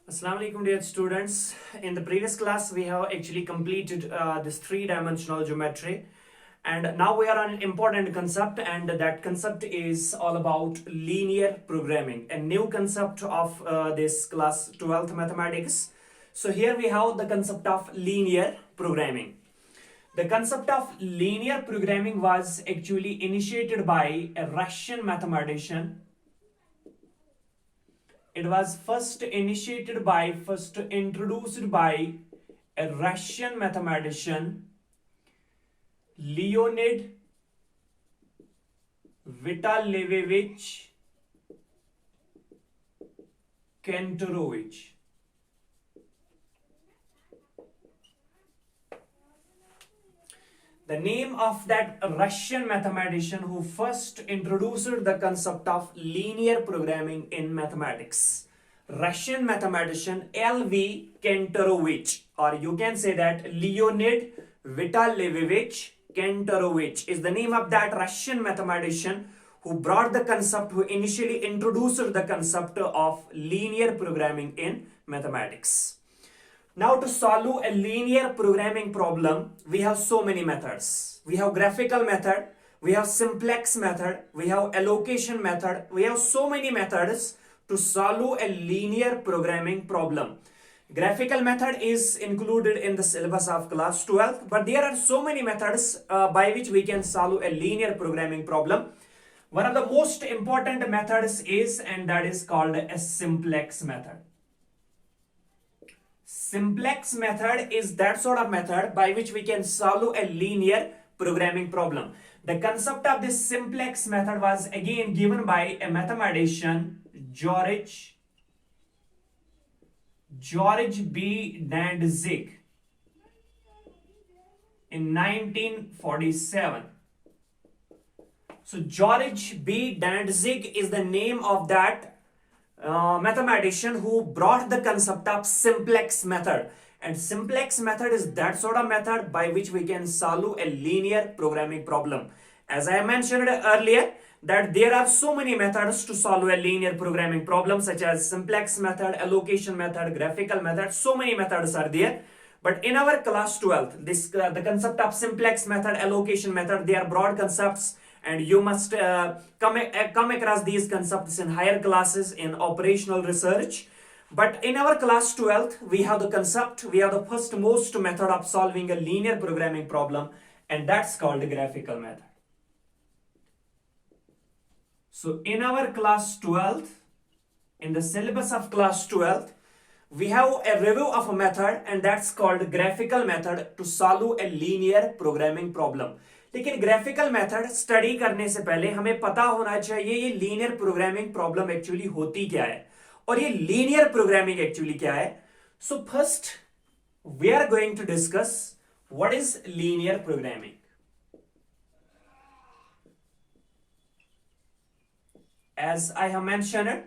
Assalamu alaikum dear students. In the previous class we have actually completed this three-dimensional geometry, and now we are on an important concept, and that concept is all about linear programming, a new concept of this class 12th mathematics. So here we have the concept of linear programming. The concept of linear programming was actually initiated by a Russian mathematician. It was first introduced by a Russian mathematician, Leonid Vitalyevich Kantorovich. The name of that Russian mathematician who first introduced the concept of linear programming in mathematics. Russian mathematician L.V. Kantorovich, or you can say that Leonid Vitalyevich Kantorovich is the name of that Russian mathematician who brought the concept, who initially introduced the concept of linear programming in mathematics. Now, to solve a linear programming problem, we have so many methods. We have graphical method, we have simplex method, we have allocation method, we have so many methods to solve a linear programming problem. Graphical method is included in the syllabus of class 12, but there are so many methods by which we can solve a linear programming problem. One of the most important methods is, and that is called a simplex method. Simplex method is that sort of method by which we can solve a linear programming problem. The concept of this simplex method was again given by a mathematician, George B. Dantzig in 1947. So George B. Dantzig is the name of that mathematician who brought the concept of simplex method, and simplex method is that sort of method by which we can solve a linear programming problem. As I mentioned earlier, that there are so many methods to solve a linear programming problem, such as simplex method, allocation method, graphical method. So many methods are there, but in our class 12, the concept of simplex method, allocation method, they are broad concepts, and you must come across these concepts in higher classes in operational research. But in our class 12th, we have the concept, we have the first most method of solving a linear programming problem, and that's called the graphical method. So in our class 12th, in the syllabus of class 12th, we have a review of a method, and that's called graphical method to solve a linear programming problem. लेकिन graphical method study करने से पहले हमें पता होना चाहिए ये linear programming problem actually होती क्या है और ये लीनियर प्रोग्रामिंग एक्चुअली क्या है. So first we are going to discuss what is linear programming. As I have mentioned,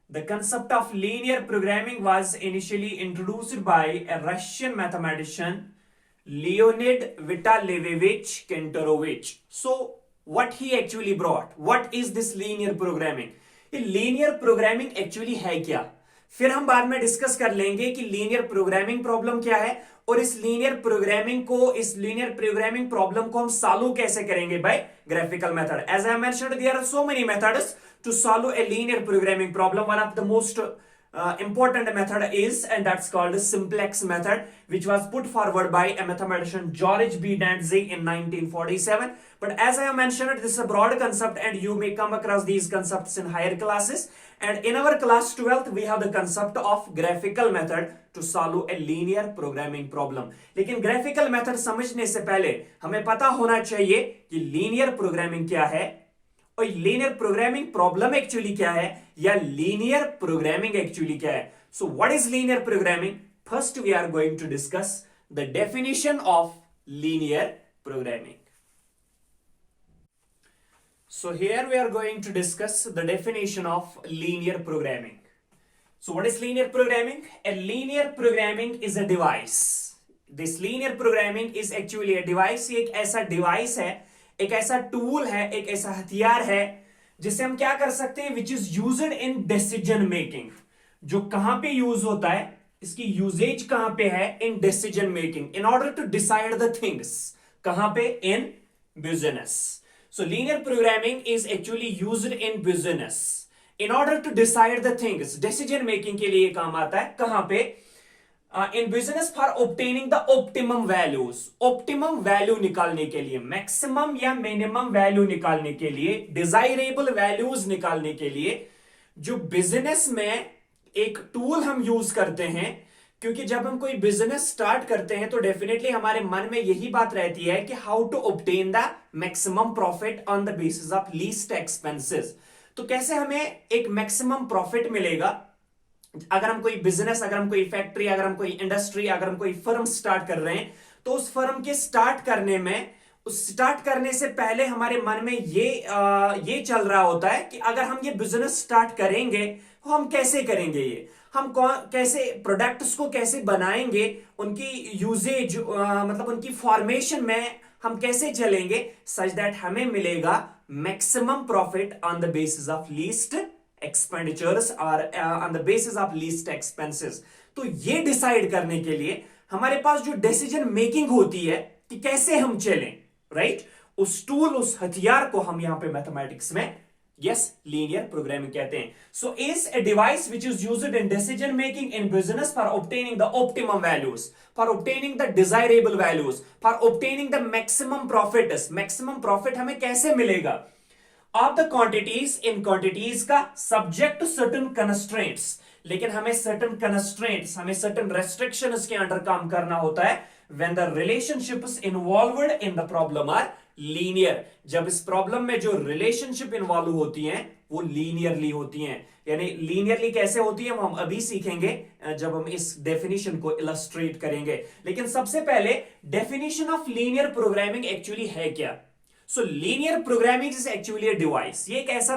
the concept of linear programming was initially introduced by a Russian mathematician, Leonid Vitalyevich Kantorovich. So, what he actually brought? What is this linear programming? ये linear programming actually है क्या? फिर हम बाद में discuss कर लेंगे कि लीनियर प्रोग्रामिंग प्रॉब्लम क्या है और इस लीनियर प्रोग्रामिंग प्रॉब्लम को हम सॉल्व कैसे करेंगे by graphical method. As I mentioned, there are so many methods to solve a linear programming problem. One of the most important method is, and that's called the simplex method, which was put forward by a mathematician George B. Dantzig in 1947. But as I have mentioned, this is a broad concept and you may come across these concepts in higher classes. And in our class 12th, we have the concept of graphical method to solve a linear programming problem. लेकिन graphical method समझने से पहले हमें पता होना चाहिए कि linear programming क्या है और लीनियर प्रोग्रामिंग प्रॉब्लम एक्चुअली क्या है या लीनियर प्रोग्रामिंग एक्चुअली क्या है. So what is linear programming? First we are going to discuss the definition of linear programming. So here we are going to discuss the definition of linear programming. So what is linear programming? A linear programming is a device. This linear programming is actually a device. एक ऐसा device है, एक ऐसा tool है, एक ऐसा हथियार है जिससे हम क्या कर सकते हैं, which is used in decision making. जो कहां पे यूज होता है, इसकी यूजेज कहां पे है, in decision making, in order to decide the things, कहां पे, in business. So linear programming is actually used in business in order to decide the things. Decision making के लिए काम आता है कहां पे, in business for obtaining the optimum values. Optimum value निकालने के लिए, मैक्सिमम या मिनिमम वैल्यू निकालने के लिए, डिजायरेबल वैल्यूज निकालने के लिए जो बिजनेस में एक टूल हम यूज करते हैं. क्योंकि जब हम कोई बिजनेस स्टार्ट करते हैं तो डेफिनेटली हमारे मन में यही बात रहती है कि how to obtain the maximum profit on the basis of least expenses. तो कैसे हमें एक मैक्सिमम प्रॉफिट मिलेगा अगर हम कोई बिजनेस, अगर हम कोई फैक्ट्री, अगर हम कोई इंडस्ट्री, अगर हम कोई फर्म स्टार्ट कर रहे हैं, तो उस फर्म के स्टार्ट करने में, उस स्टार्ट करने से पहले हमारे मन में ये चल रहा होता है कि अगर हम ये बिजनेस स्टार्ट करेंगे तो हम कैसे करेंगे, ये हम कैसे प्रोडक्ट्स को कैसे बनाएंगे, उनकी यूजेज मतलब उनकी फॉर्मेशन में हम कैसे चलेंगे सच दैट हमें मिलेगा maximum profit on the basis of least expenditures और on the basis of least expenses. तो ये डिसाइड करने के लिए हमारे पास जो डिसीजन मेकिंग होती है कि कैसे हम चलें, राइट, उस टूल, उस हथियार को हम यहां पे मैथमेटिक्स में लीनियर प्रोग्रामिंग कहते हैं. So is a device which is used in decision making in business for obtaining the optimum values, for obtaining the desirable values, for obtaining the maximum profit. Maximum profit हमें कैसे मिलेगा of the quantities, in quantities का, subject to certain constraints. लेकिन हमें certain constraints, हमें certain restrictions के under काम करना होता है when the relationships involved in the problem are linear. जब इस प्रॉब्लम में जो रिलेशनशिप इन्वॉल्व होती हैं वो लीनियरली होती हैं. यानी लीनियरली कैसे होती है वो हम अभी सीखेंगे जब हम इस डेफिनेशन को इलस्ट्रेट करेंगे. लेकिन सबसे पहले definition of linear programming actually है क्या. सो linear programming is actually a device. ये एक ऐसा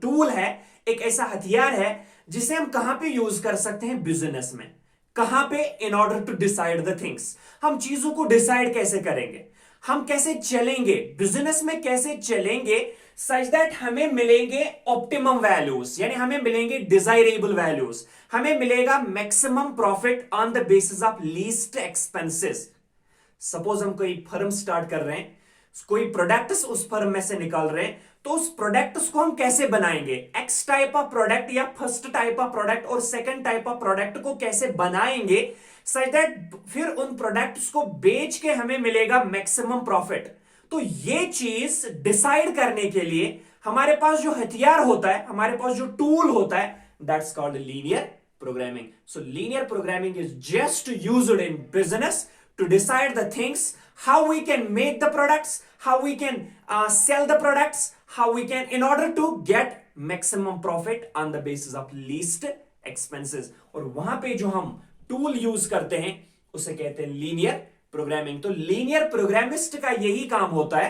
टूल है, एक ऐसा हथियार है जिसे हम कहां पे यूज कर सकते हैं, बिजनेस में. कहां पे, in order to decide the things. हम चीजों को डिसाइड कैसे करेंगे, हम कैसे चलेंगे बिजनेस में, कैसे चलेंगे सच दैट हमें मिलेंगे ऑप्टिमम वैल्यूज, यानी हमें मिलेंगे डिजायरेबल वैल्यूज, हमें मिलेगा maximum profit on the basis of least expenses. Suppose हम कोई फर्म स्टार्ट कर रहे हैं, कोई प्रोडक्ट्स उस फर्म में से निकाल रहे हैं, तो उस प्रोडक्ट्स को हम कैसे बनाएंगे, एक्स टाइप ऑफ प्रोडक्ट या फर्स्ट टाइप ऑफ प्रोडक्ट और सेकंड टाइप ऑफ प्रोडक्ट को कैसे बनाएंगे सच दैट फिर उन प्रोडक्ट्स को बेच के हमें मिलेगा मैक्सिमम प्रॉफिट. तो ये चीज डिसाइड करने के लिए हमारे पास जो हथियार होता है, हमारे पास जो टूल होता है, that's called linear programming. So linear programming is just used in business to decide the things, how we can make the products, how we can sell the products, how we can, in order to get maximum profit on the basis of least expenses. और वहां पे जो हम tool use करते हैं उसे कहते हैं लीनियर प्रोग्रामिंग. तो लीनियर प्रोग्रामिस्ट का यही काम होता है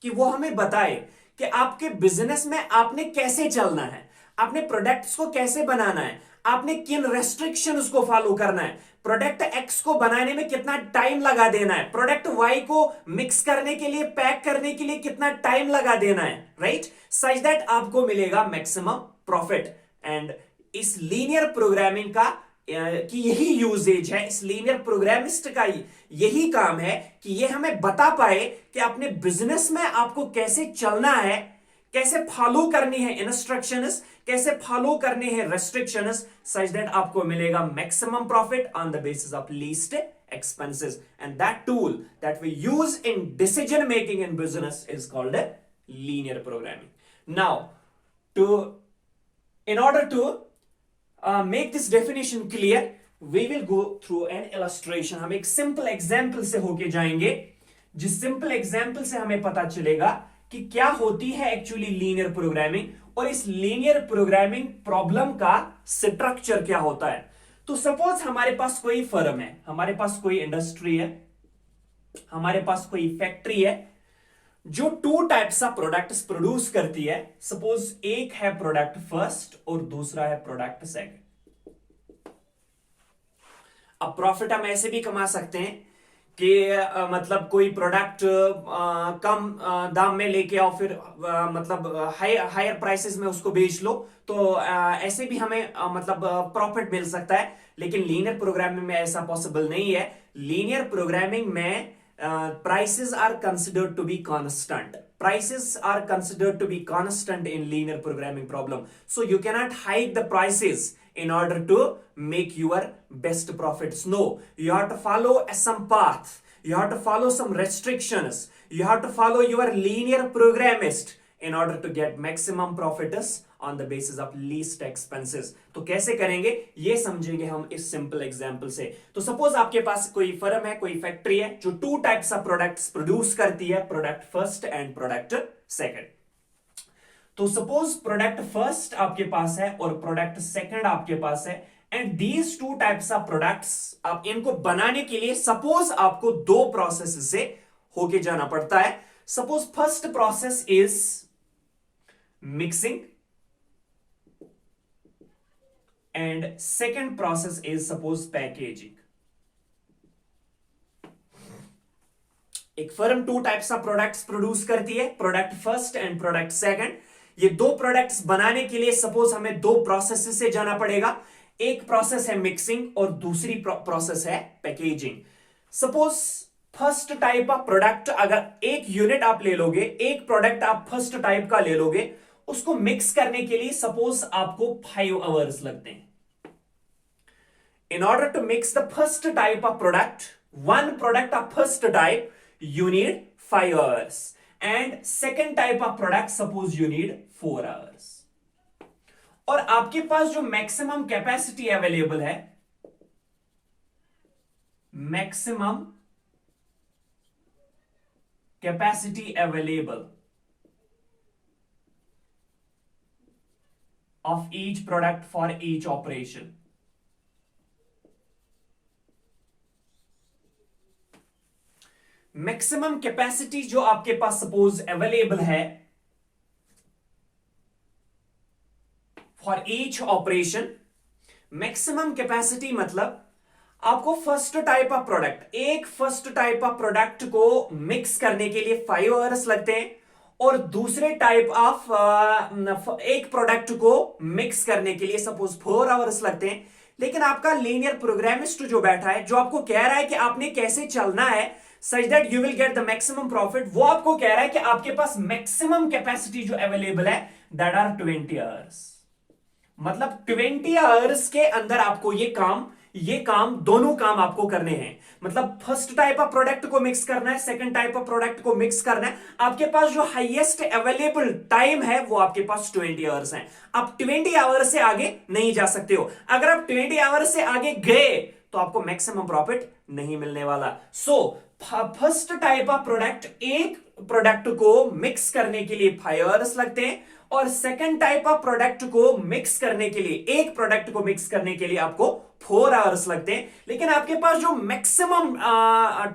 कि वो हमें बताए कि आपके बिजनेस में आपने कैसे चलना है, आपने प्रोडक्ट्स को कैसे बनाना है, आपने किन रेस्ट्रिक्शंस को फॉलो करना है, प्रोडक्ट एक्स को बनाने में कितना टाइम लगा देना है, प्रोडक्ट वाई को मिक्स करने के लिए, पैक करने के लिए कितना टाइम लगा देना है, राइट, सच दैट आपको मिलेगा मैक्सिमम प्रॉफिट. एंड इस लीनियर प्रोग्रामिंग का कि यही यूजेज है, इस लीनियर प्रोग्रामिस्ट का यही काम है कि ये हमें बता पाए कि अपने बिजनेस में आपको कैसे चलना है, कैसे फॉलो करनी है इंस्ट्रक्शंस, कैसे फॉलो करने हैं रेस्ट्रिक्शंस सच दैट आपको मिलेगा maximum profit on the basis of least expenses. And that tool that we use in decision making in business is called linear programming. Now in order to make this definition clear, we will go through an illustration. हम एक simple example से होके जाएंगे, जिस simple example से हमें पता चलेगा कि क्या होती है एक्चुअली लीनियर प्रोग्रामिंग और इस लीनियर प्रोग्रामिंग प्रॉब्लम का स्ट्रक्चर क्या होता है. तो सपोज हमारे पास कोई फर्म है, हमारे पास कोई इंडस्ट्री है, हमारे पास कोई फैक्ट्री है जो two types of products produce करती है. सपोज एक है प्रोडक्ट फर्स्ट और दूसरा है प्रोडक्ट सेकंड. अब प्रॉफिट हम ऐसे भी कमा सकते हैं कि मतलब कोई प्रोडक्ट कम दाम में लेके आओ, फिर मतलब हायर प्राइसेस में उसको बेच लो, तो ऐसे भी हमें मतलब प्रॉफिट मिल सकता है। लेकिन लीनियर प्रोग्रामिंग में ऐसा पॉसिबल नहीं है। लीनियर प्रोग्रामिंग में prices are considered to be constant. Prices are considered to be constant in linear programming problem. So you cannot hike the prices in order to make your best profits. No, you have to follow some path. You have to follow some restrictions. You have to follow your linear programmist in order to get maximum profits on the basis of least expenses. तो कैसे करेंगे ये समझेंगे हम इस simple example से। तो suppose आपके पास कोई फर्म है, कोई फैक्ट्री है जो two types of products produce करती है, product first and product second. तो सपोज प्रोडक्ट फर्स्ट आपके पास है और प्रोडक्ट सेकंड आपके पास है, and these two types of products, आप इनको बनाने के लिए सपोज आपको दो प्रोसेस से होके जाना पड़ता है। Suppose first process is mixing and second process is suppose packaging. एक firm two types of products produce करती है, product first and product second. ये दो प्रोडक्ट्स बनाने के लिए सपोज हमें दो प्रोसेस से जाना पड़ेगा। एक प्रोसेस है मिक्सिंग और दूसरी प्रोसेस है packaging. Suppose first type of product, अगर एक यूनिट आप ले लोगे, एक प्रोडक्ट आप फर्स्ट टाइप का ले लोगे, उसको मिक्स करने के लिए सपोज आपको 5 आवर्स लगते हैं। In order to mix the first type of product, one product of first type, you need 5 hours. And second type of product, suppose you need 4 hours. और आपके पास जो मैक्सिमम कैपेसिटी अवेलेबल है, maximum capacity available of each product for each operation. Maximum capacity जो आपके पास suppose available है for each operation, maximum capacity मतलब आपको फर्स्ट टाइप ऑफ प्रोडक्ट, एक फर्स्ट टाइप ऑफ प्रोडक्ट को मिक्स करने के लिए 5 आवर्स लगते हैं, और दूसरे टाइप ऑफ एक प्रोडक्ट को मिक्स करने के लिए सपोज 4 आवर्स लगते हैं। लेकिन आपका लीनियर प्रोग्रामिस्ट जो बैठा है, जो आपको कह रहा है कि आपने कैसे चलना है such that you will get the maximum profit, वो आपको कह रहा है कि आपके पास मैक्सिमम कैपेसिटी जो अवेलेबल है दैट आर 20 आवर्स। मतलब 20 आवर्स के अंदर आपको ये काम दोनों काम आपको करने हैं। मतलब फर्स्ट टाइप ऑफ प्रोडक्ट को मिक्स करना है, सेकंड टाइप ऑफ प्रोडक्ट को मिक्स करना है। आपके पास जो हाईएस्ट अवेलेबल टाइम है वो आपके पास 20 आवर्स है। आप 20 आवर्स से आगे नहीं जा सकते हो। अगर आप 20 आवर्स से आगे गए तो आपको मैक्सिमम प्रॉफिट नहीं मिलने वाला। So first type of product, एक प्रोडक्ट को मिक्स करने के लिए 5 आवर्स लगते हैं, और सेकंड टाइप ऑफ प्रोडक्ट को मिक्स करने के लिए, एक प्रोडक्ट को मिक्स करने के लिए आपको 4 आवर्स लगते हैं। लेकिन आपके पास जो मैक्सिमम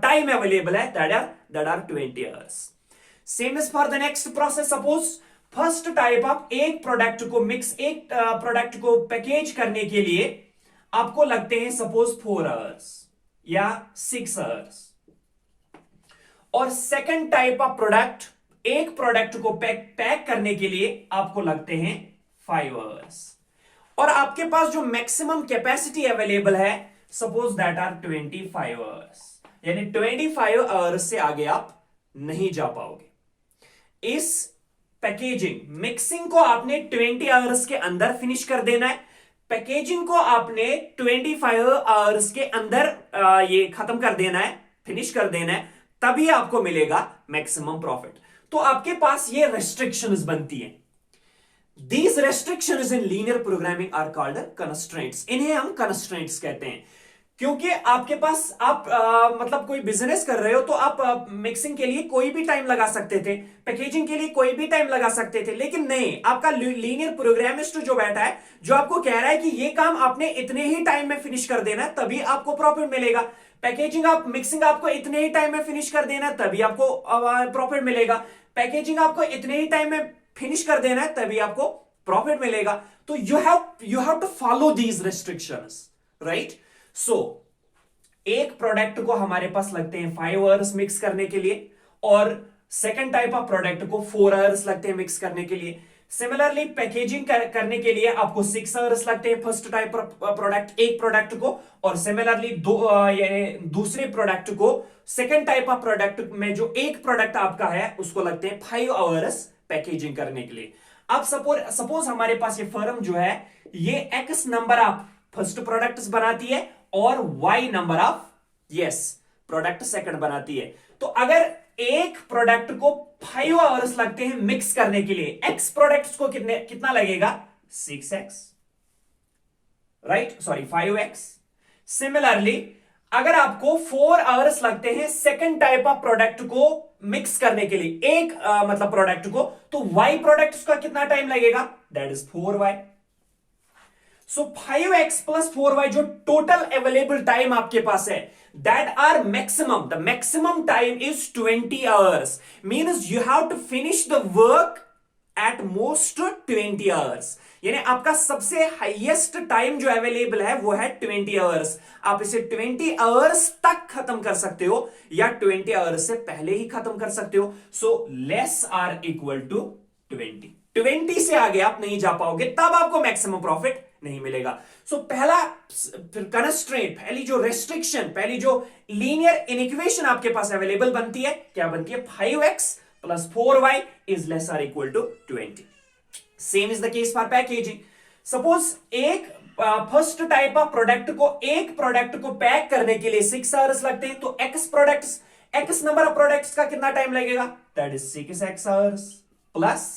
टाइम अवेलेबल है that are 20 hours. Same is for the next process. Suppose first type of एक प्रोडक्ट को मिक्स, एक प्रोडक्ट को पैकेज करने के लिए आपको लगते हैं सपोज 4 आवर्स या 6 आवर्स, और सेकंड टाइप ऑफ प्रोडक्ट, एक प्रोडक्ट को पैक करने के लिए आपको लगते हैं 5 आवर्स। और आपके पास जो मैक्सिमम कैपेसिटी अवेलेबल है सपोज दैट आर 25 आवर्स, यानी 25 आवर्स से आगे आप नहीं जा पाओगे। इस पैकेजिंग, मिक्सिंग को आपने 20 आवर्स के अंदर फिनिश कर देना है, पैकेजिंग को आपने 25 आवर्स के अंदर ये खत्म कर देना है, फिनिश कर देना है, तभी आपको मिलेगा मैक्सिमम प्रॉफिट। तो आपके पास ये रेस्ट्रिक्शंस बनती हैं। These restrictions in linear programming are called constraints. इन्हें हम constraints कहते हैं, क्योंकि आपके पास आप मतलब कोई बिजनेस कर रहे हो तो आप मिक्सिंग के लिए कोई भी टाइम लगा सकते थे, पैकेजिंग के लिए कोई भी टाइम लगा सकते थे, लेकिन नहीं, आपका लीनियर प्रोग्रामिस्ट जो बैठा है, जो आपको कह रहा है कि ये काम आपने इतने ही टाइम में फिनिश कर देना है तभी आपको प्रॉफिट मिलेगा, पैकेजिंग मिक्सिंग आपको इतने ही टाइम में फिनिश कर देना है तभी आपको प्रॉफिट मिलेगा, पैकेजिंग आपको इतने ही टाइम में फिनिश कर देना है तभी आपको प्रॉफिट मिलेगा। तो you have to follow these restrictions, right? So एक प्रोडक्ट को हमारे पास लगते हैं 5 आवर्स मिक्स करने के लिए, और सेकेंड टाइप ऑफ प्रोडक्ट को 4 आवर्स लगते हैं मिक्स करने के लिए। सिमिलरली पैकेजिंग करने के लिए आपको 6 आवर्स लगते हैं फर्स्ट टाइप प्रोडक्ट, एक प्रोडक्ट को, और सिमिलरली दूसरे प्रोडक्ट को सेकेंड टाइप ऑफ प्रोडक्ट में जो एक प्रोडक्ट आपका है उसको लगते हैं 5 आवर्स पैकेजिंग करने के लिए। अब सपोज हमारे पास ये फर्म जो है ये x number of first products बनाती है और y number of product second बनाती है। तो अगर एक प्रोडक्ट को 5 आवर्स लगते हैं मिक्स करने के लिए, एक्स प्रोडक्ट्स को कितना लगेगा 6x, right, sorry 5x। Similarly अगर आपको 4 आवर्स लगते हैं सेकंड टाइप ऑफ प्रोडक्ट को मिक्स करने के लिए, एक मतलब प्रोडक्ट को, तो y प्रोडक्ट का कितना टाइम लगेगा, that is 4y। So 5x plus 4y जो टोटल अवेलेबल टाइम आपके पास है, that are maximum, the maximum time is 20 hours, means you have to finish the work at most 20 hours. यानी आपका सबसे हाईएस्ट टाइम जो available है वो है 20 आवर्स। आप इसे 20 आवर्स तक खत्म कर सकते हो या 20 आवर्स से पहले ही खत्म कर सकते हो। So less or equal to 20 से आगे आप नहीं जा पाओगे, तब आपको मैक्सिमम प्रॉफिट नहीं मिलेगा। सो पहला कंस्ट्रेंट, पहली जो रेस्ट्रिक्शन, पहली जो लीनियर इनइक्वेशन आपके पास अवेलेबल बनती है, क्या बनती है, 5x plus 4y is less or equal to 20. Same is the case for packaging. Suppose एक फर्स्ट टाइप ऑफ प्रोडक्ट को, एक प्रोडक्ट को पैक करने के लिए 6 आवर्स लगते हैं, तो x नंबर ऑफ प्रोडक्ट्स का कितना टाइम लगेगा, that is 6x hours. Plus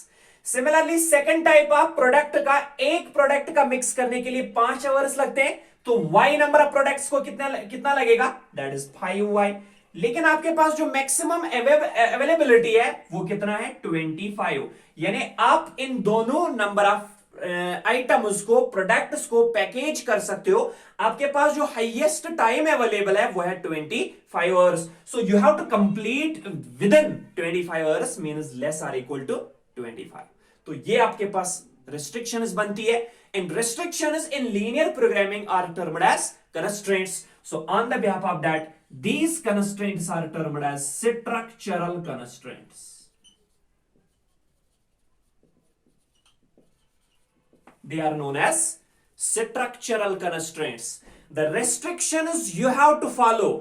similarly second type of product का, एक प्रोडक्ट का मिक्स करने के लिए 5 आवर्स लगते हैं, तो y नंबर ऑफ प्रोडक्ट्स को कितना लगेगा, दैट इज 5y। लेकिन आपके पास जो मैक्सिमम अवेलेबिलिटी है वो कितना है, 25। यानी आप इन दोनों नंबर ऑफ आइटम्स को, प्रोडक्ट्स को पैकेज कर सकते हो। आपके पास जो हाईएस्ट टाइम अवेलेबल है वो है 25 hours. So you have to complete within 25 hours, means less or equal to 25। तो ये आपके पास restrictions बनती है, and restrictions in linear programming are termed as constraints. So on the behalf of that, these constraints are termed as structural constraints. They are known as structural constraints. The restrictions you have to follow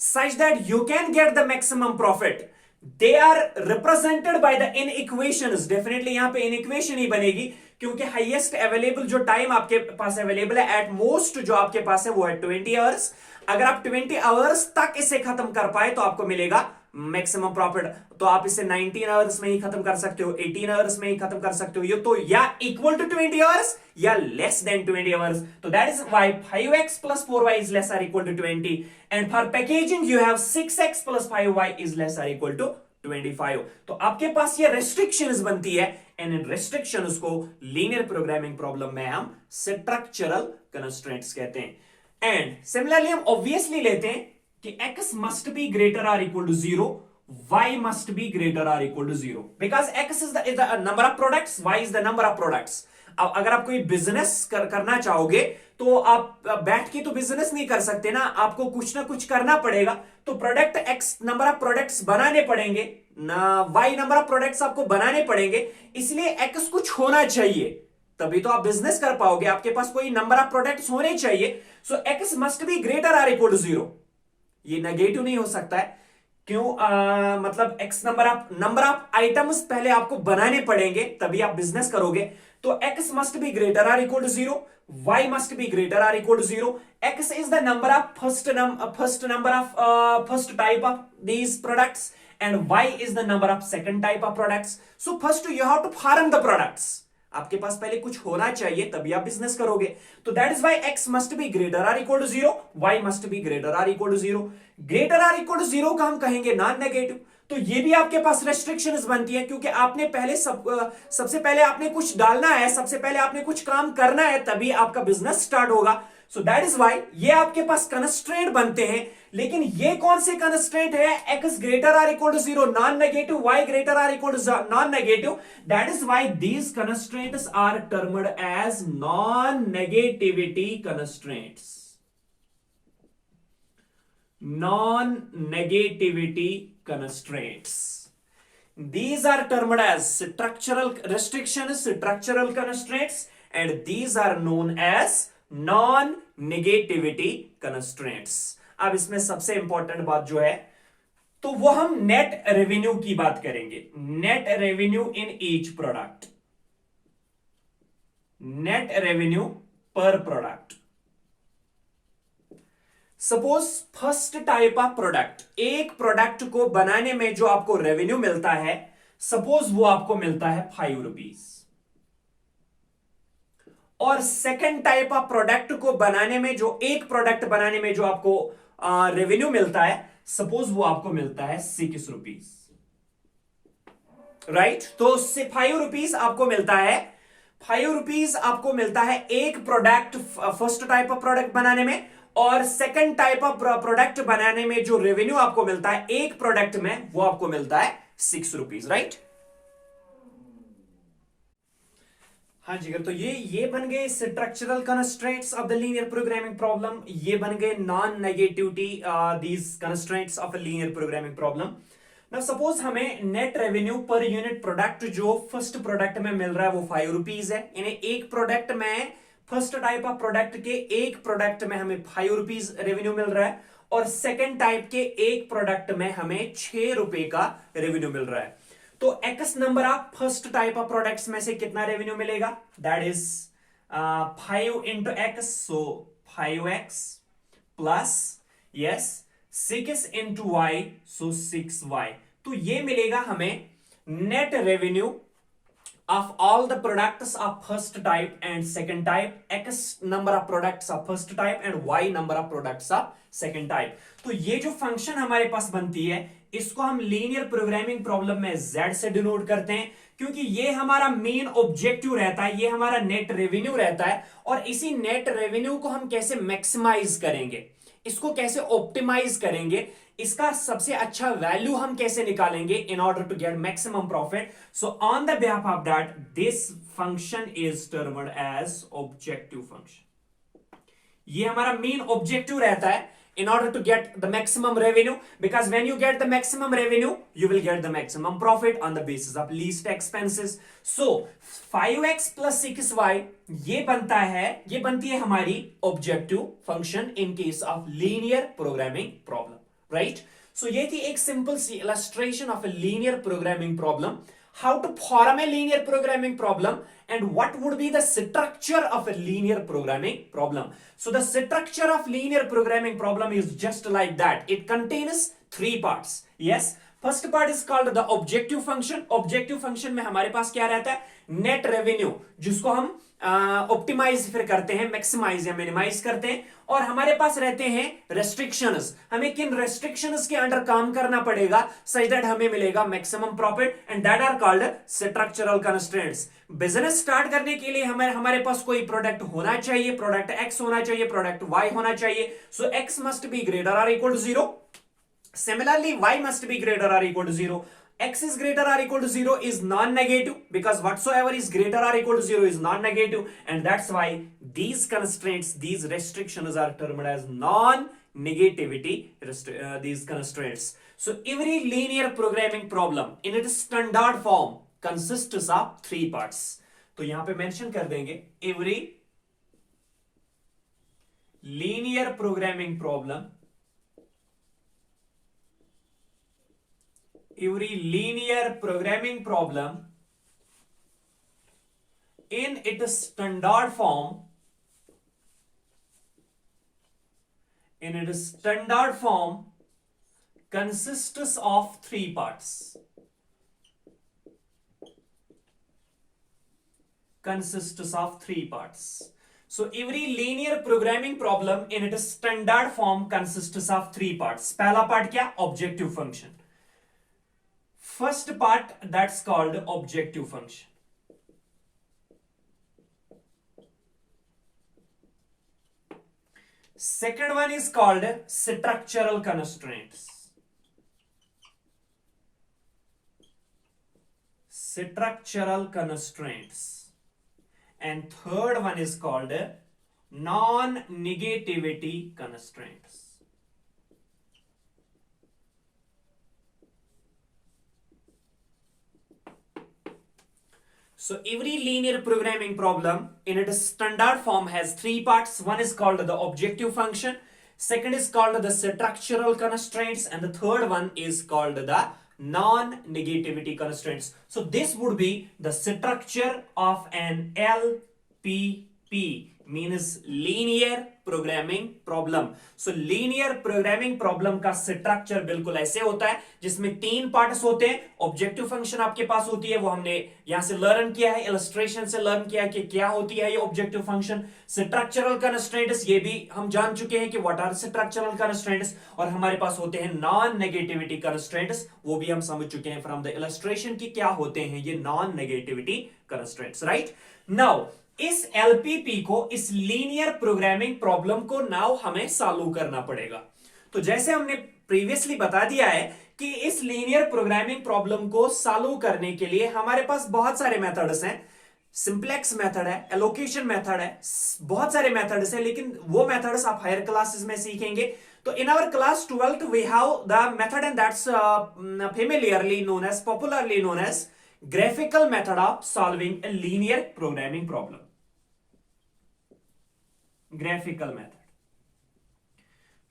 such that you can get the maximum profit, they are represented by the inequations. Definitely यहां पे inequation ही बनेगी, क्योंकि highest available जो time आपके पास available है, at most जो आपके पास है वो है 20 आवर्स। अगर आप 20 आवर्स तक इसे खत्म कर पाए तो आपको मिलेगा मैक्सिमम प्रॉफिट। तो आप इसे 19 आवर्स में ही खत्म कर सकते हो, 18 आवर्स में ही खत्म कर सकते हो, ये तो या इक्वल टू 20 आवर्स या लेस देन 20 आवर्स। तो that is why 5x plus 4y is less or equal to 20, and for packaging you have 6x plus 5y is less or equal to 25। तो आपके पास ये रेस्ट्रिक्शंस बनती है, and in restrictions को linear programming problem में हम structural constraints कहते हैं। एंड सिमिलरली हम ऑब्वियसली लेते हैं कि x must be greater or equal to 0, y must be greater or equal to 0, because x is the number of products, y is the number of products। अब अगर आप कोई बिजनेस करना चाहोगे तो आप बैठ के तो बिजनेस नहीं कर सकते ना, आपको कुछ ना कुछ करना पड़ेगा। तो product x number of products बनाने पड़ेंगे ना, y नंबर ऑफ प्रोडक्ट्स आपको बनाने पड़ेंगे, इसलिए x कुछ होना चाहिए, तभी तो आप बिजनेस कर पाओगे। आपके पास कोई नंबर ऑफ प्रोडक्ट्स होने चाहिए। सो x मस्ट बी ग्रेटर और इक्वल टू 0, ये नेगेटिव नहीं हो सकता है। क्यों? मतलब x नंबर ऑफ आइटम्स पहले आपको बनाने पड़ेंगे, तभी आप बिजनेस करोगे। तो x मस्ट बी ग्रेटर और equal to 0, y must be greater और equal to 0। x is the number of first type of these products, and y is the number of second type of products. So first you have to form the products, आपके पास पहले कुछ होना चाहिए तभी आप business करोगे। तो that is why x must be greater और equal to 0, y must be greater और इक्वल टू 0। ग्रेटर और इक्वल टू 0 का हम कहेंगे नॉन नेगेटिव। तो ये भी आपके पास रेस्ट्रिक्शंस बनती है, क्योंकि आपने पहले सबसे पहले आपने कुछ डालना है, सबसे पहले आपने कुछ काम करना है, तभी आपका बिजनेस स्टार्ट होगा। सो दैट इज व्हाई ये आपके पास कंस्ट्रेंट बनते हैं। लेकिन ये कौन से कंस्ट्रेंट है? x ग्रेटर और equal to 0 non negative, y greater और equal to non negative. That is why these constraints are termed as non negativity constraints. non-negativity constraints. These are termed as structural restrictions, structural constraints, and these are known as non-negativity constraints. अब इसमें सबसे important बात जो है, तो वो हम net revenue की बात करेंगे. Net revenue in each product, net revenue per product. Suppose first type of product, एक प्रोडक्ट को बनाने में जो आपको रेवेन्यू मिलता है, सपोज वो आपको मिलता है 5 रुपीज. और सेकेंड टाइप ऑफ प्रोडक्ट को बनाने में, जो एक प्रोडक्ट बनाने में जो आपको रेवेन्यू मिलता है, सपोज वो आपको मिलता है 6 रुपीज. राइट, तो 5 रुपीज आपको मिलता है, 5 रुपीज आपको मिलता है एक product, first type of product बनाने में. और सेकंड टाइप ऑफ प्रोडक्ट बनाने में जो रेवेन्यू आपको मिलता है एक प्रोडक्ट में, वो आपको मिलता है 6 रुपीज. राइट, हाँ जी. तो ये बन गए structural constraints of the linear programming problem. ये बन गए non negativity these constraints of a linear programming problem. Now suppose हमें net revenue per unit product जो फर्स्ट प्रोडक्ट में मिल रहा है वो 5 रुपीज है. इन्हें एक प्रोडक्ट में, फर्स्ट टाइप ऑफ प्रोडक्ट के एक प्रोडक्ट में हमें 5 रुपीज रेवेन्यू मिल रहा है, और सेकेंड टाइप के एक प्रोडक्ट में हमें 6 रुपए का रेवेन्यू मिल रहा है. तो x number of first type of products में से कितना रेवेन्यू मिलेगा? That is 5 into x, so 5x plus yes 6 into y, so 6y. तो ये मिलेगा हमें net revenue of all the products of first type and second type, x number of products of first type and y number of products of second type. तो ये जो function हमारे पास बनती है, इसको हम लीनियर प्रोग्रामिंग प्रॉब्लम में z से डिनोट करते हैं, क्योंकि ये हमारा मेन ऑब्जेक्टिव रहता है, ये हमारा नेट रेवेन्यू रहता है. और इसी नेट रेवेन्यू को हम कैसे मैक्सिमाइज करेंगे, इसको कैसे ऑप्टिमाइज करेंगे, इसका सबसे अच्छा वैल्यू हम कैसे निकालेंगे in order to get maximum profit. So on the behalf of that this function is termed as objective function. ये हमारा मेन ऑब्जेक्टिव रहता है in order to get the maximum revenue, because when you get the maximum revenue you will get the maximum profit on the basis of least expenses. So 5x plus 6y ये बनती है हमारी objective function in case of linear programming problem. Right, so ये थी एक simple सी illustration of a linear programming problem. How to form a linear programming problem and what would be the structure of a linear programming problem. So the structure of linear programming problem is just like that. It contains 3 parts. Yes, first part is called the objective function. Objective function में हमारे पास क्या रहता है? Net revenue, जिसको हम optimise फिर करते हैं, मैक्सिमाइज या मिनिमाइज करते हैं. और हमारे पास रहते हैं रेस्ट्रिक्शंस, हमें किन रेस्ट्रिक्शंस के अंडर काम करना पड़ेगा सच दैट हमें मिलेगा maximum profit, and that are called structural constraints. Business start करने के लिए हमारे पास कोई प्रोडक्ट होना चाहिए, प्रोडक्ट एक्स होना चाहिए, प्रोडक्ट वाई होना चाहिए. सो एक्स मस्ट बी ग्रेटर और equal to 0. Similarly, y must be greater or equal to 0. X is greater or equal to 0 is non-negative, because whatsoever is greater or equal to 0 is non-negative, and that's why these constraints, these restrictions are termed as non-negativity these constraints. So every linear programming problem in its standard form consists of 3 parts. तो यहां पे mention कर देंगे every linear programming problem, every linear programming problem in its standard form, consists of 3 parts. Consists of 3 parts. So every linear programming problem in its standard form consists of 3 parts. पहला part क्या? Objective function. First part, that's called objective function. Second one is called structural constraints. Structural constraints. And third one is called non-negativity constraints. So every linear programming problem in its standard form has three parts. One is called the objective function, second is called the structural constraints, and the third one is called the non-negativity constraints. So this would be the structure of an LPP, means linear programming problem. So linear programming problem का structure बिल्कुल ऐसे होता है जिसमें तीन parts होते हैं. Objective function आपके पास होती है, वो हमने यहां से लर्न किया है, इलस्ट्रेशन से लर्न किया है कि क्या होती है ये ऑब्जेक्टिव फंक्शन. स्ट्रक्चरल कंस्ट्रेंट्स, ये भी हम जान चुके हैं कि व्हाट आर स्ट्रक्चरल कंस्ट्रेंट्स. और हमारे पास होते हैं नॉन नेगेटिविटी कंस्ट्रेंट्स, वो भी हम समझ चुके हैं फ्रॉम द इलस्ट्रेशन की क्या होते हैं ये non negativity constraints. Right now इस एलपीपी को, इस लीनियर प्रोग्रामिंग प्रॉब्लम को नाउ हमें सॉल्व करना पड़ेगा. तो जैसे हमने प्रीवियसली बता दिया है कि इस लीनियर प्रोग्रामिंग प्रॉब्लम को सॉल्व करने के लिए हमारे पास बहुत सारे मेथड्स हैं. सिंप्लेक्स मेथड है, एलोकेशन मेथड है, बहुत सारे मेथड्स हैं, लेकिन वो मेथड्स आप हायर क्लासेस में सीखेंगे. तो in our class 12th we have the method, and that's familiarly known as, popularly known as graphical method of solving a linear programming problem. Graphical method.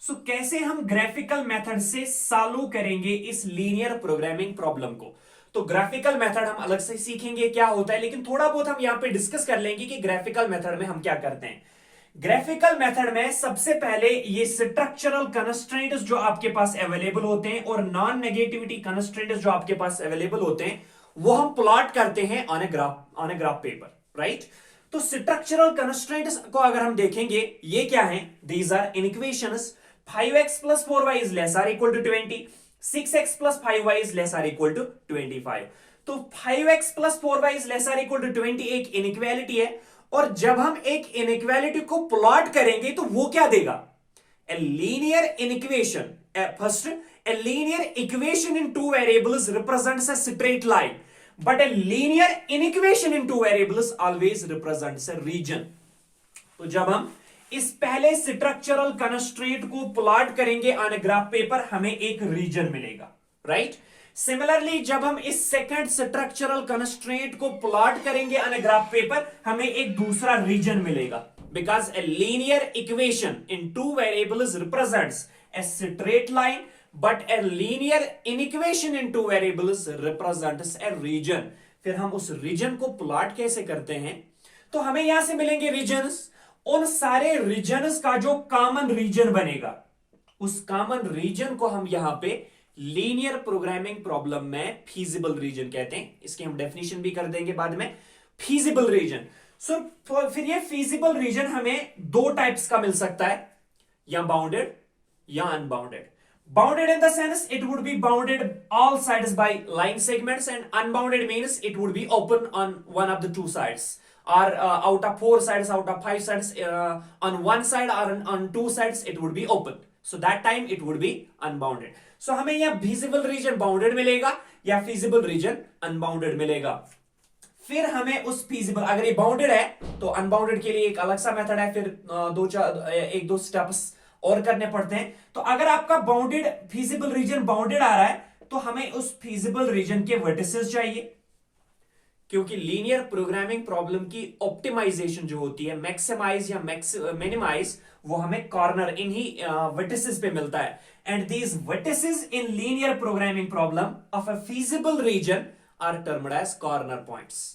So कैसे हम graphical method से solve करेंगे इस linear programming problem को. तो graphical method हम अलग से सीखेंगे क्या होता है, लेकिन थोड़ा बहुत हम यहां पे डिस्कस कर लेंगे कि ग्राफिकल मेथड में हम क्या करते हैं. ग्राफिकल मेथड में सबसे पहले ये स्ट्रक्चरल कंस्ट्रेंट्स जो आपके पास अवेलेबल होते हैं और नॉन नेगेटिविटी कंस्ट्रेंट्स जो आपके पास अवेलेबल होते हैं वो हम प्लॉट करते हैं on a graph paper. Right. तो स्ट्रक्चरल कंस्ट्रेंट्स को अगर हम देखेंगे ये क्या है, these are equations. 5x plus 4y is less or equal to 20. 6x plus 5y is less or equal to 25. तो 5x plus 4y is less or equal to 20 एक इनइक्वालिटी है, और जब हम एक इनइक्वालिटी को प्लॉट करेंगे तो वो क्या देगा, a linear inequation. First, a linear equation in two variables represents a straight line. But a linear inequation in two variables always represents a region. तो जब हम इस पहले स्ट्रक्चरल कंस्ट्रेंट को प्लॉट करेंगे ऑन ए ग्राफ पेपर हमें एक reason मिलेगा. राइट. सिमिलरली जब हम इस सेकंड स्ट्रक्चरल कंस्ट्रेंट को प्लॉट करेंगे ऑन ए ग्राफ पेपर हमें एक दूसरा रीजन मिलेगा. Because a linear equation in two variables represents a straight line, but a linear inequation in two variables represents a region. फिर हम उस रीजन को प्लॉट कैसे करते हैं, तो हमें यहां से मिलेंगे रीजन्स. उन सारे रीजन्स का जो कॉमन रीजन बनेगा उस कॉमन रीजन को हम यहां पे लीनियर प्रोग्रामिंग प्रॉब्लम में फीजिबल रीजन कहते हैं. इसकी हम डेफिनेशन भी कर देंगे बाद में. Feasible reason. सो फिर ये फीजिबल रीजन हमें दो टाइप्स का मिल सकता है, या बाउंडेड या unbounded. Bounded in the sense it would be bounded all sides by line segments, and unbounded means it would be open on one of the two sides, or out of four sides, out of five sides, on one side or on two sides it would be open. So that time it would be unbounded. So हमें यह feasible region bounded मिलेगा या feasible region unbounded मिलेगा. फिर हमें उस feasible, अगर ये bounded है तो unbounded के लिए एक अलग सा मेथड है, फिर एक दो स्टेप्स और करने पड़ते हैं. तो अगर आपका बाउंडेड फीजिबल रीजन बाउंडेड आ रहा है तो हमें उस फीजिबल रीजन के वर्टिसेस चाहिए, क्योंकि लीनियर प्रोग्रामिंग प्रॉब्लम की ऑप्टिमाइजेशन जो होती है, मैक्सिमाइज या मिनिमाइज, वो हमें कॉर्नर इन्हीं वर्टिसेस पे मिलता है. And these vertices in linear programming problem of a feasible region are termed as corner points.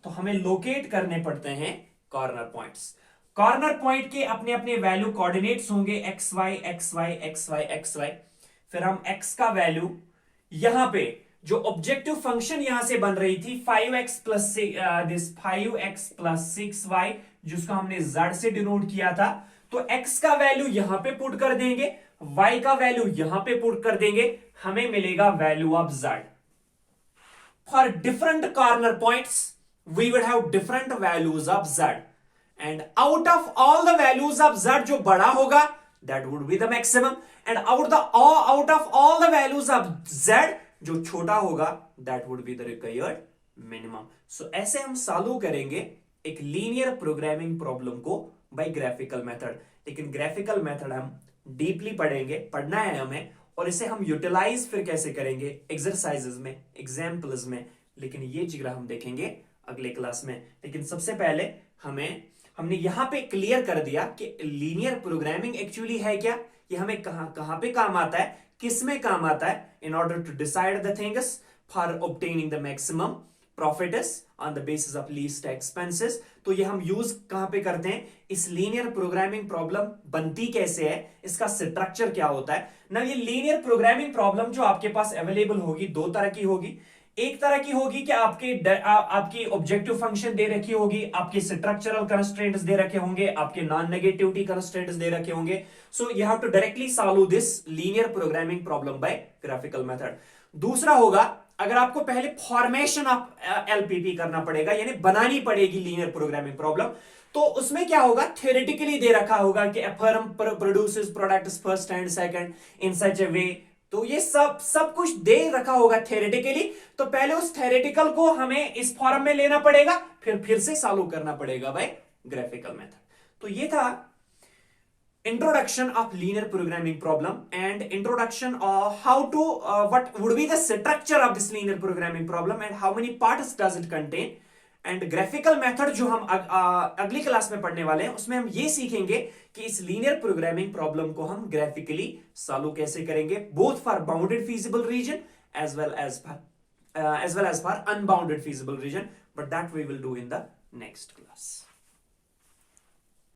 तो हमें लोकेट करने पड़ते हैं कॉर्नर पॉइंट्स. कॉर्नर पॉइंट के अपने अपने वैल्यू कोऑर्डिनेट्स होंगे x y x y x y x y. फिर हम x का वैल्यू यहां पे जो ऑब्जेक्टिव फंक्शन यहां से बन रही थी 5x plus this 5x plus 6y जिसको हमने z से डिनोट किया था, तो x का वैल्यू यहां पे पुट कर देंगे, y का वैल्यू यहां पे पुट कर देंगे, हमें मिलेगा value of z. For different corner points we would have different values of z. And out of all the values of z जो बड़ा होगा that would be the maximum, and out of all the values of z जो छोटा होगा that would be the required minimum. So ऐसे हम solve करेंगे एक लीनियर प्रोग्रामिंग प्रॉब्लम को बाय ग्राफिकल मेथड. लेकिन ग्राफिकल मेथड हम डीपली पढ़ना है हमें, और इसे हम यूटिलाइज फिर कैसे करेंगे एक्सरसाइजेस में, एग्जाम्पल्स में, लेकिन ये जिक्र हम देखेंगे अगले क्लास में। लेकिन सबसे पहले हमने यहां पे क्लियर कर दिया कि लीनियर प्रोग्रामिंग एक्चुअली है क्या, ये हमें कहां पे काम आता है, किस में काम आता है, in order to decide the things for obtaining the maximum profits on the basis of least expenses. तो ये हम यूज कहां पे करते हैं, इस लीनियर प्रोग्रामिंग प्रॉब्लम बनती कैसे है, इसका स्ट्रक्चर क्या होता है ना। ये लीनियर प्रोग्रामिंग प्रॉब्लम जो आपके पास अवेलेबल होगी, दो तरह की होगी। एक तरह की होगी कि आपकी ऑब्जेक्टिव फंक्शन दे रखी होगी, आपके स्ट्रक्चरल कंस्ट्रेंट्स दे रखे होंगे, आपके नॉन नेगेटिविटी कंस्ट्रेंट्स दे रखे होंगे। So you have to directly solve this linear programming problem by graphical method. दूसरा होगा, अगर आपको पहले फॉर्मेशन ऑफ एलपीपी करना पड़ेगा, यानी बनानी पड़ेगी लीनियर प्रोग्रामिंग प्रॉब्लम, तो उसमें क्या होगा, थ्योरेटिकली दे रखा होगा कि a firm produces products first and second in such a way। तो ये सब कुछ दे रखा होगा थ्योरेटिकली, तो पहले उस थ्योरेटिकल को हमें इस फॉर्म में लेना पड़ेगा, फिर से सॉल्व करना पड़ेगा बाय ग्राफिकल मेथड। तो ये था introduction of linear programming problem and introduction of how to what would be the structure of this linear programming problem and how many parts does it contain। And graphical method जो हम अगली class में पढ़ने वाले हैं, उसमें हम ये सीखेंगे कि इस लीनियर प्रोग्रामिंग प्रॉब्लम को हम ग्राफिकली सॉल्व कैसे करेंगे, both for bounded feasible reason as well as for unbounded feasible region, but that we will do in the next class।